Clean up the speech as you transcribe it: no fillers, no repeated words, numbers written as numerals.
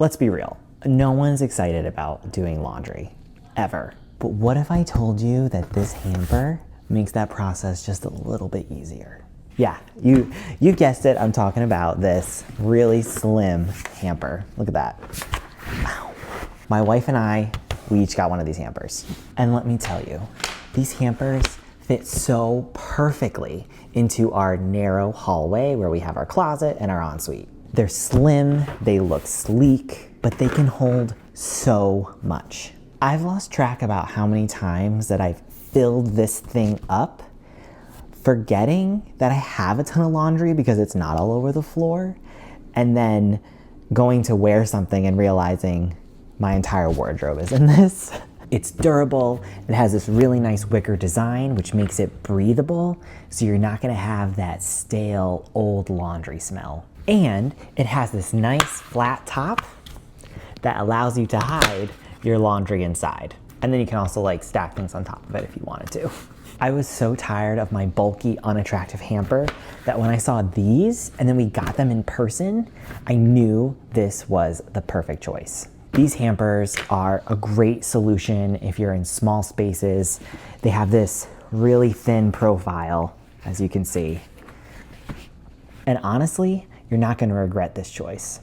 Let's be real. No one's excited about doing laundry, ever. But what if I told you that this hamper makes that process just a little bit easier? Yeah, you guessed it, I'm talking about this really slim hamper. Look at that. Ow. My wife and I, we each got one of these hampers. And let me tell you, these hampers fit so perfectly into our narrow hallway where we have our closet and our ensuite. They're slim, they look sleek, but they can hold so much. I've lost track about how many times that I've filled this thing up, forgetting that I have a ton of laundry because it's not all over the floor, and then going to wear something and realizing my entire wardrobe is in this. It's durable, it has this really nice wicker design which makes it breathable, so you're not gonna have that stale old laundry smell. And it has this nice flat top that allows you to hide your laundry inside. And then you can also like stack things on top of it if you wanted to. I was so tired of my bulky, unattractive hamper that when I saw these and then we got them in person, I knew this was the perfect choice. These hampers are a great solution if you're in small spaces. They have this really thin profile, as you can see. And honestly, you're not gonna regret this choice.